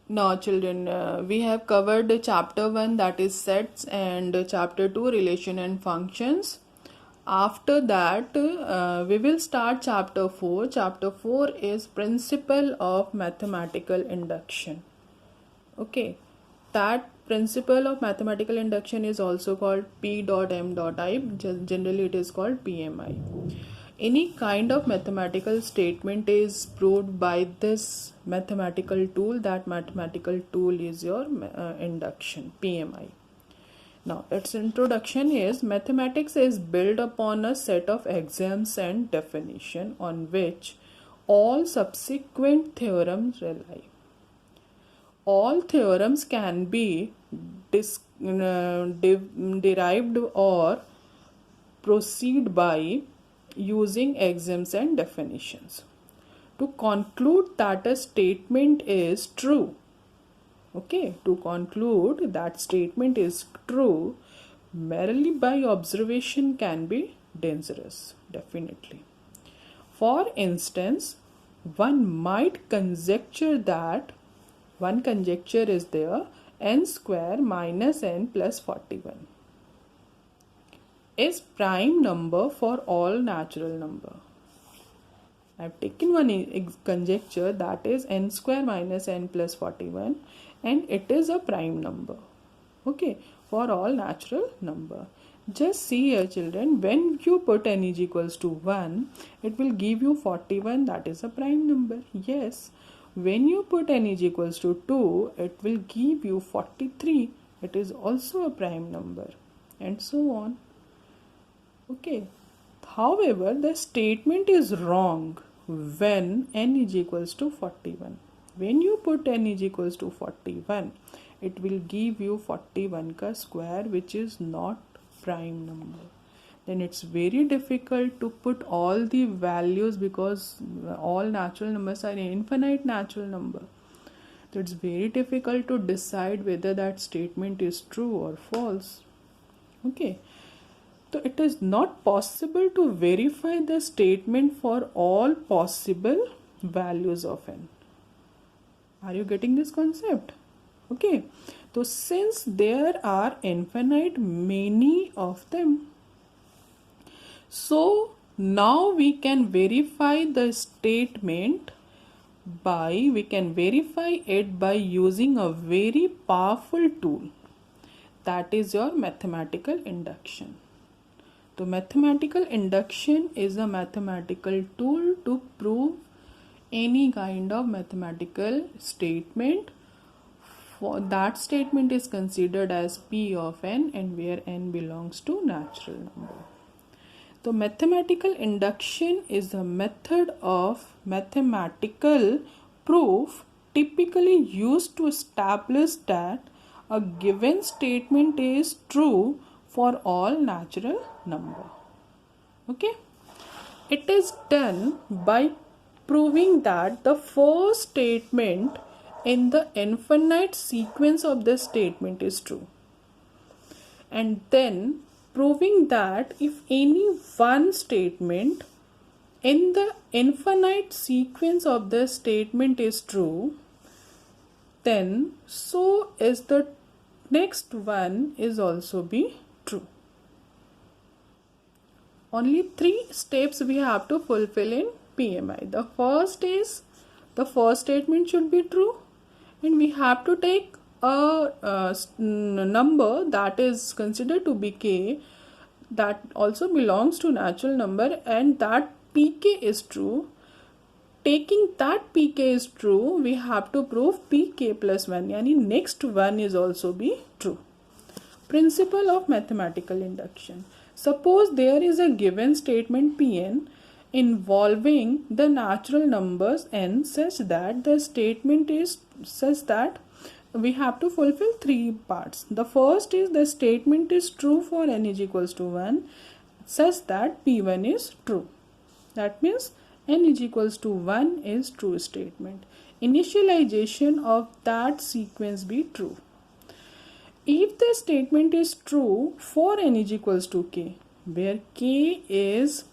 Now, children, we have covered chapter 1, that is sets, and chapter 2, relation and functions. After that, we will start chapter 4. Chapter 4 is principle of mathematical induction. Okay, that principle of mathematical induction is also called P.M.I. Generally, it is called PMI. Any kind of mathematical statement is proved by this mathematical tool. That mathematical tool is your induction, PMI. Now, its introduction is mathematics is built upon a set of axioms and definition on which all subsequent theorems rely. All theorems can be derived or proceed by using axioms and definitions. To conclude that a statement is true, to conclude that statement is true merely by observation can be dangerous, definitely. For instance, one conjecture is there, n square minus n plus 41 is prime number for all natural number. I have taken one conjecture, that is n square minus n plus 41, and it is a prime number, for all natural number. Just see here, children, when you put n is equals to 1, it will give you 41, that is a prime number. Yes, when you put n is equals to 2, it will give you 43, it is also a prime number, and so on. However, the statement is wrong when n is equals to 41. When you put n is equals to 41, it will give you 41 ka square, which is not prime number. Then it's very difficult to put all the values, because all natural numbers are infinite natural number. So it's very difficult to decide whether that statement is true or false. So it is not possible to verify the statement for all possible values of n. Are you getting this concept? So since there are infinite many of them, so now we can verify the statement by using a very powerful tool, that is your mathematical induction. So mathematical induction is a mathematical tool to prove any kind of mathematical statement. For that statement is considered as P of n, and where n belongs to natural number. So mathematical induction is a method of mathematical proof typically used to establish that a given statement is true for all natural number. It is done by proving that the first statement in the infinite sequence of the statement is true, and then proving that if any one statement in the infinite sequence of the statement is true, then so is the next one is also be true. Only 3 steps we have to fulfill in PMI. The first is the first statement should be true, and we have to take a number that is considered to be k, that also belongs to natural number, and that pk is true. Taking that pk is true, we have to prove pk plus 1, yani next one is also be true. Principle of mathematical induction. Suppose there is a given statement Pn involving the natural numbers n, such that the statement is such that we have to fulfill 3 parts. The first is the statement is true for n is equals to 1, such that P1 is true. That means n is equals to 1 is true statement. Initialization of that sequence be true. If the statement is true for n is equals to k, where k is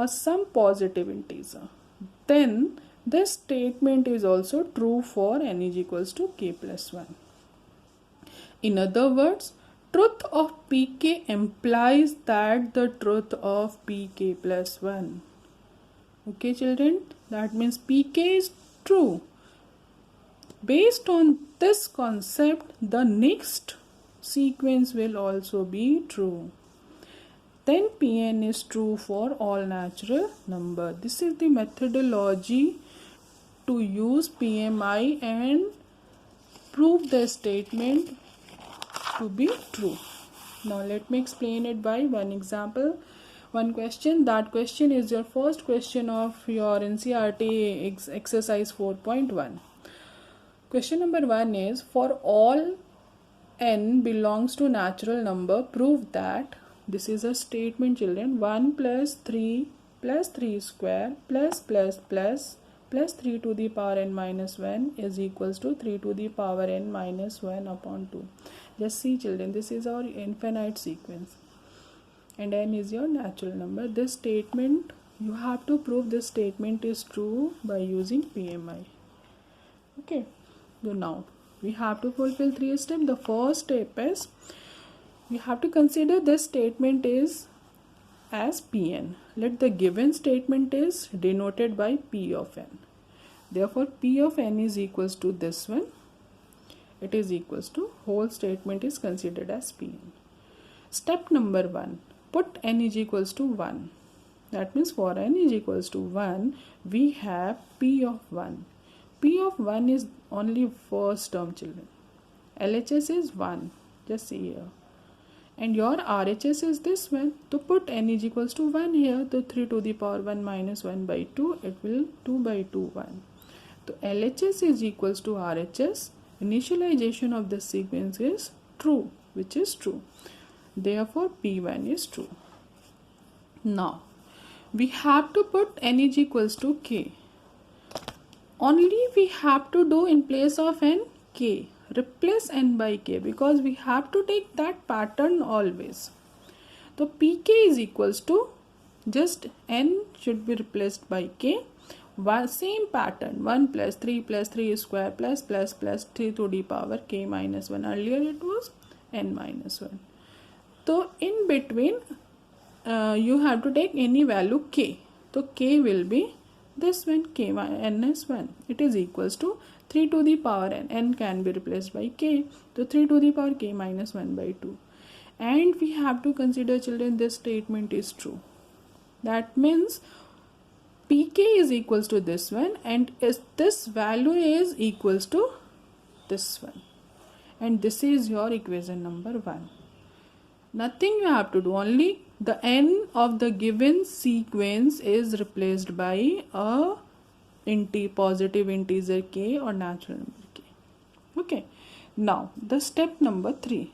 some positive integer, then This statement is also true for n is equals to k plus 1. In other words, truth of pk implies that the truth of pk plus 1. Okay children, that means pk is true. Based on this concept, the next sequence will also be true. Then Pn is true for all natural number. This is the methodology to use PMI and prove the statement to be true. Now let me explain it by one example, one question. That question is your first question of your NCERT exercise 4.1. Question number 1 is, for all n belongs to natural number, prove that. This is a statement children. 1 plus 3 plus 3 square plus 3 to the power n minus 1 is equals to 3 to the power n minus 1 upon 2. Just see children, this is our infinite sequence and n is your natural number. This statement, you have to prove this statement is true by using PMI. Okay, so now we have to fulfill 3 steps. The first step is, we have to consider this statement is as Pn. Let the given statement is denoted by P of n. Therefore, P of n is equals to this one. It is equals to, whole statement is considered as Pn. Step number 1. Put n is equals to 1. That means for n is equals to 1, we have P of 1. P of 1 is only first term children. LHS is 1. Just see here. And your RHS is this one. To put n is equals to 1 here, the 3 to the power 1 minus 1 by 2, it will 2 by 2 1. So LHS is equals to RHS. Initialization of this sequence is true, which is true. Therefore P1 is true. Now we have to put n is equals to k. Only we have to do in place of n, k. Replace n by k, because we have to take that pattern always. So pk is equals to, just n should be replaced by k. Same pattern, 1 plus 3 square plus 3 to the power k minus 1. Earlier it was n minus 1. So in between you have to take any value k. So k will be this one, k minus 1. It is equals to 3 to the power n. N can be replaced by k. So 3 to the power k minus 1 by 2. And we have to consider children, this statement is true. That means pk is equals to this one, and this value is equals to this one. And this is your equation number 1. Nothing you have to do, only the n of the given sequence is replaced by a positive integer k or natural number k. Okay, now the step number 3.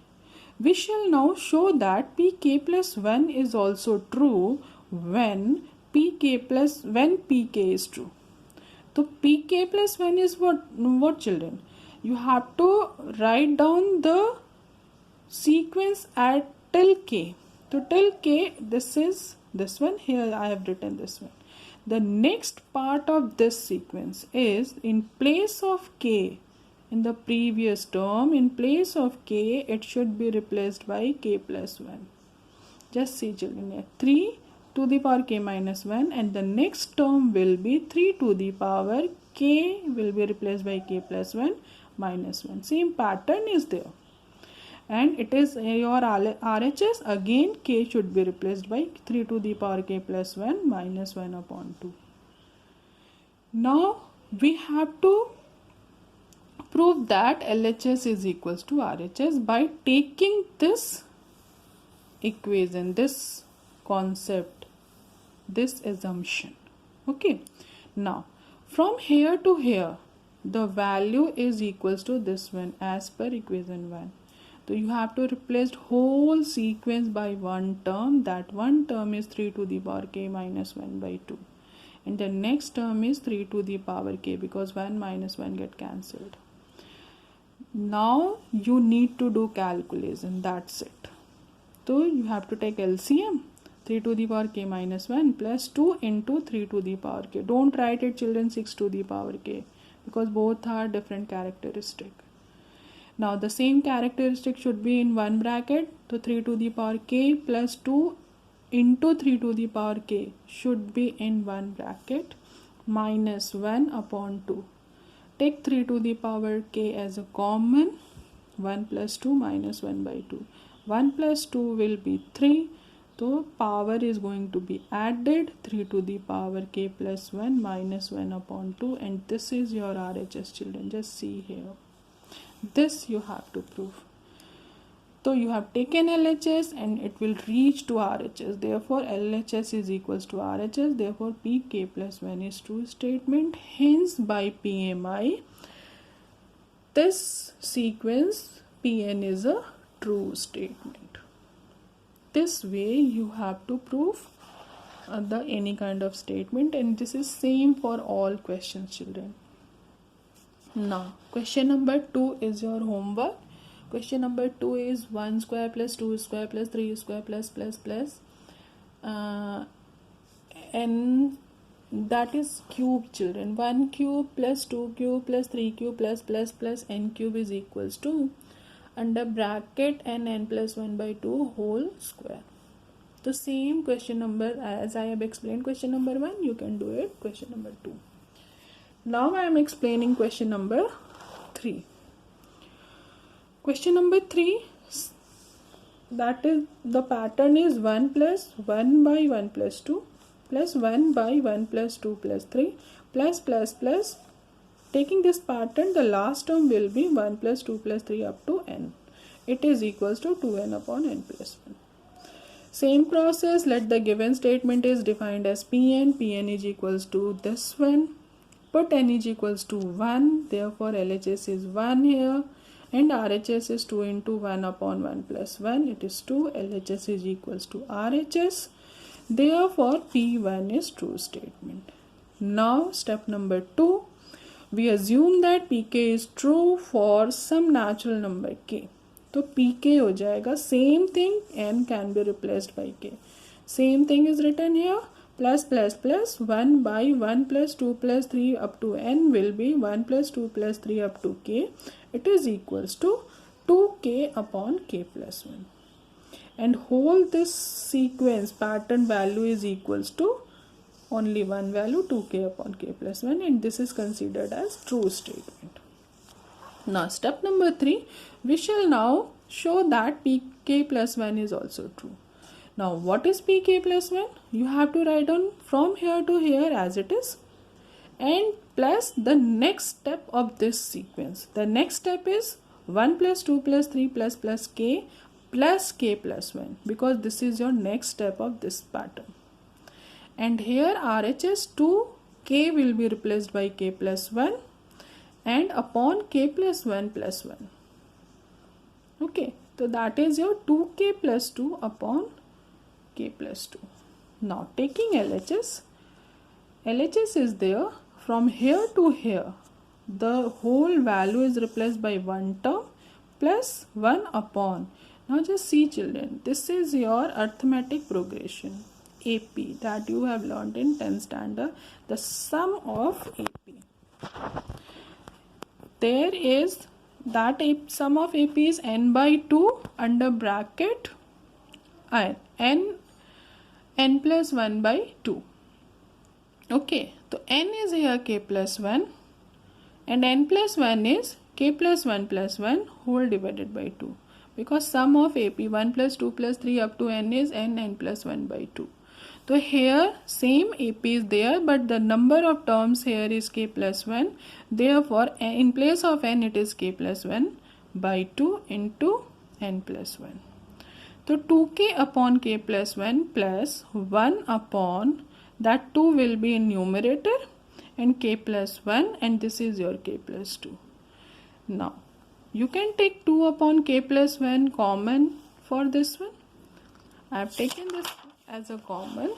We shall now show that pk plus 1 is also true when pk is true. So pk plus 1 is what children? You have to write down the sequence at till k. So till k, this is this one. Here I have written this one. The next part of this sequence is, in place of k, in the previous term, in place of k, it should be replaced by k plus 1. Just see children here, 3 to the power k minus 1, and the next term will be 3 to the power k will be replaced by k plus 1 minus 1. Same pattern is there. And it is your RHS, again k should be replaced by 3 to the power k plus 1 minus 1 upon 2. Now we have to prove that LHS is equals to RHS by taking this equation, this concept, this assumption. Okay, now from here to here, the value is equals to this one as per equation 1. So you have to replace whole sequence by one term. That one term is 3 to the power k minus 1 by 2. And the next term is 3 to the power k, because 1 minus 1 get cancelled. Now you need to do calculation. That's it. So you have to take LCM. 3 to the power k minus 1 plus 2 into 3 to the power k. Don't write it children 6 to the power k, because both are different characteristic. Now the same characteristic should be in one bracket. So 3 to the power k plus 2 into 3 to the power k should be in one bracket, minus 1 upon 2. Take 3 to the power k as a common. 1 plus 2 minus 1 by 2. 1 plus 2 will be 3. So power is going to be added. 3 to the power k plus 1 minus 1 upon 2. And this is your RHS children. Just see here. This you have to prove. So you have taken LHS and it will reach to RHS. Therefore LHS is equals to RHS. Therefore Pk plus 1 is true statement. Hence by PMI, this sequence Pn is a true statement. This way you have to prove the any kind of statement, and this is same for all questions children. Now question number 2 is your homework. Question number 2 is 1 square plus 2 square plus 3 square plus and that is cube children. 1 cube plus 2 cube plus 3 cube plus n cube is equals to under bracket n plus 1 by 2 whole square. The same question number as I have explained question number 1, you can do it question number 2. Now I am explaining question number 3. Question number 3, that is the pattern is 1 plus 1 by 1 plus 2 plus 1 by 1 plus 2 plus 3 plus. Taking this pattern, the last term will be 1 plus 2 plus 3 up to n. It is equals to 2n upon n plus 1. Same process, let the given statement is defined as Pn. Pn is equals to this one. Put n is equals to 1. Therefore LHS is 1 here. And RHS is 2 into 1 upon 1 plus 1. It is 2. LHS is equals to RHS. Therefore P1 is true statement. Now step number 2. We assume that Pk is true for some natural number k. So Pk हो जाएगा. Same thing, n can be replaced by k. Same thing is written here. Plus 1 by 1 plus 2 plus 3 up to n will be 1 plus 2 plus 3 up to k. It is equals to 2k upon k plus 1. And whole this sequence pattern value is equals to only one value, 2k upon k plus 1, and this is considered as true statement. Now step number 3, we shall now show that pk plus 1 is also true. Now what is pk plus 1? You have to write down from here to here as it is, and plus the next step of this sequence. The next step is 1 plus 2 plus 3 plus k plus 1, because this is your next step of this pattern. And here RHS 2k will be replaced by k plus 1 and upon k plus 1 plus 1. Okay, so that is your 2k plus 2 upon k plus 2. Now taking LHS is there. From here to here, the whole value is replaced by one term plus 1 upon. Now just see children, this is your arithmetic progression AP that you have learned in 10th standard, the sum of AP. There is that sum of AP is n by 2 under bracket n plus 1 by 2. Okay, so n is here k plus 1 and n plus 1 is k plus 1 whole divided by 2, because sum of AP 1 plus 2 plus 3 up to n is n plus 1 by 2. So here same AP is there, but the number of terms here is k plus 1. Therefore in place of n it is k plus 1 by 2 into n plus 1. So 2k upon k plus 1 plus 1 upon that 2 will be in numerator and k plus 1, and this is your k plus 2. Now you can take 2 upon k plus 1 common for this one. I have taken this as a common.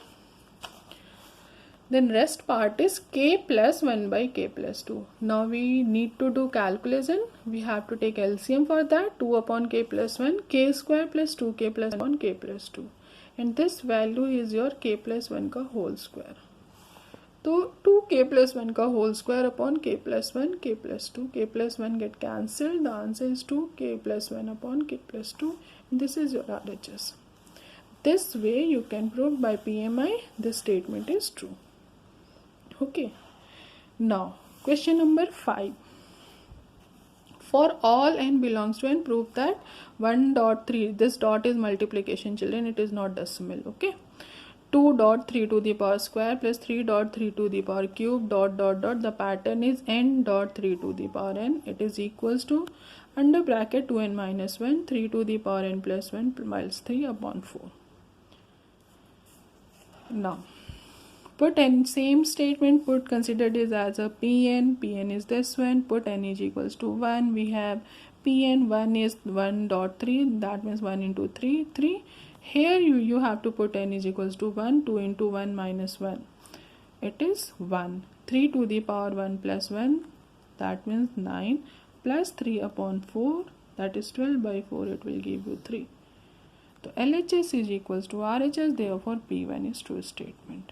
Then rest part is k plus 1 by k plus 2. Now we need to do calculation. We have to take LCM for that. 2 upon k plus 1, k square plus 2k plus 1 k plus 2. and this value is your k plus 1 का whole square. तो 2k plus 1 का whole square upon k plus 1, k plus 2, k plus 1 get cancelled. The answer is 2k plus 1 upon k plus 2. And this is your RHS. This way you can prove by PMI this statement is true. Okay. Now question number 5. For all n belongs to n, prove that 1.3, this dot is multiplication children, it is not decimal. Okay. 2.3 to the power square plus 3.3 to the power cube dot dot dot. The pattern is n.3 to the power n. It is equals to under bracket 2n minus 1, 3 to the power n plus 1 minus 3 upon 4. Now put n, same statement, put consider this as a Pn. Pn is this one. Put n is equals to 1. We have Pn, 1 is 1.3, that means 1 into 3, 3. Here you have to put n is equals to 1. 2 into 1 minus 1. It is 1. 3 to the power 1 plus 1. That means 9 plus 3 upon 4. That is 12 by 4. It will give you 3. So LHS is equals to RHS. Therefore P1 is true statement.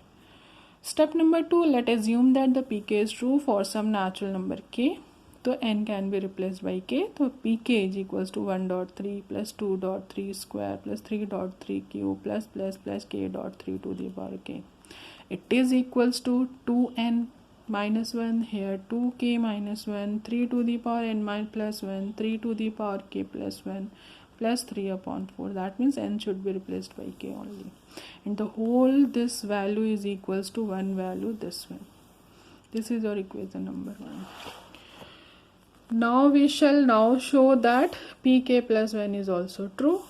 Step number 2. Let assume that the pk is true for some natural number k. So n can be replaced by k. So pk is equals to 1.3 plus 2.3 square plus 3.3 cube plus k dot 3 to the power k. It is equals to 2n minus 1, here 2k minus 1, 3 to the power n minus plus 1, 3 to the power k plus 1 plus 3 upon 4. That means n should be replaced by k only. And the whole this value is equals to one value, this one. This is your equation number 1. Now we shall now show that pk plus 1 is also true.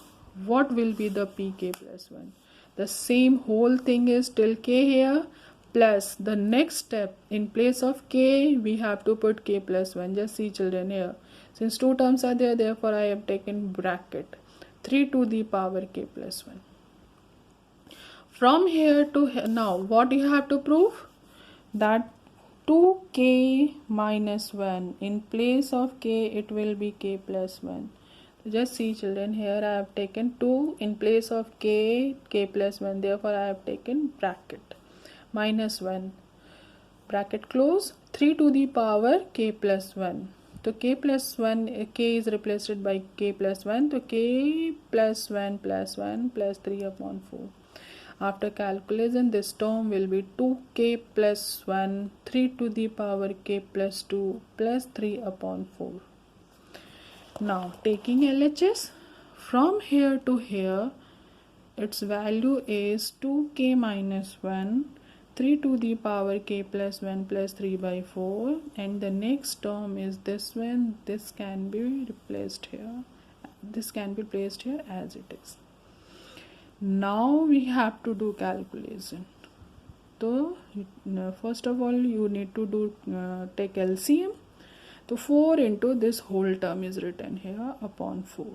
What will be the pk plus 1? The same whole thing is till k here, plus the next step, in place of k we have to put k plus 1. Just see children here, since two terms are there, therefore I have taken bracket 3 to the power k plus 1. From here to here, now what you have to prove? That 2k minus 1, in place of k it will be k plus 1. So just see children, here I have taken 2, in place of k plus 1, therefore I have taken bracket minus 1, bracket close, 3 to the power k plus 1. So k plus 1, k is replaced by k plus 1, so k plus 1 plus 1 plus 3 upon 4. After calculation, this term will be 2k plus 1, 3 to the power k plus 2 plus 3 upon 4. Now taking LHS, from here to here, its value is 2k minus 1, 3 to the power k plus 1 plus 3 by 4, and the next term is this one. This can be replaced here. This can be placed here as it is. Now we have to do calculation. So first of all you need to do take LCM. So 4 into this whole term is written here upon 4.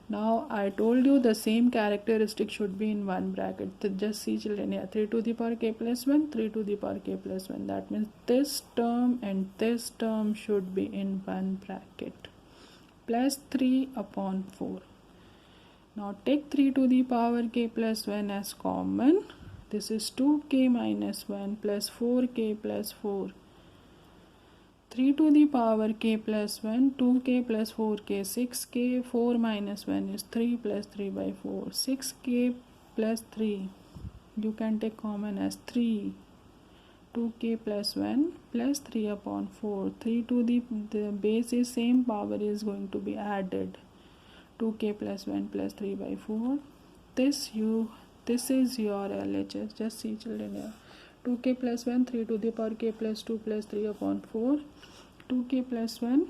Now I told you the same characteristic should be in one bracket. So just see children here, 3 to the power k plus 1, 3 to the power k plus 1. That means this term and this term should be in one bracket. Plus 3 upon 4. Now take 3 to the power k plus 1 as common. This is 2k minus 1 plus 4k plus 4. 3 to the power k plus 1, 2k plus 4k, 6k, 4 minus 1 is 3 plus 3 by 4. 6k plus 3, you can take common as 3. 2k plus 1 plus 3 upon 4. 3 to the base is same, power is going to be added. 2k plus 1 plus 3 by 4. This is your LHS. Just see children here. 2k plus 1, 3 to the power k plus 2 plus 3 upon 4. 2k plus 1,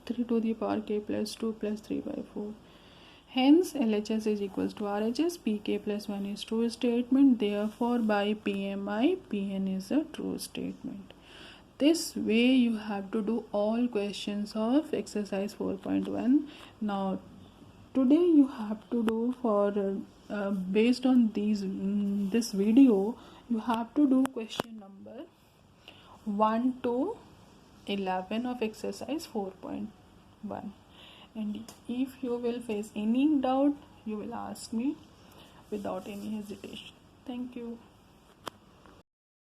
3 to the power k plus 2 plus 3 by 4. Hence LHS is equals to RHS. Pk plus 1 is true statement. Therefore by PMI, Pn is a true statement. This way you have to do all questions of exercise 4.1. Now today you have to do for based on this video, you have to do question number 1 to 11 of exercise 4.1. And if you will face any doubt, you will ask me. without any hesitation. Thank you.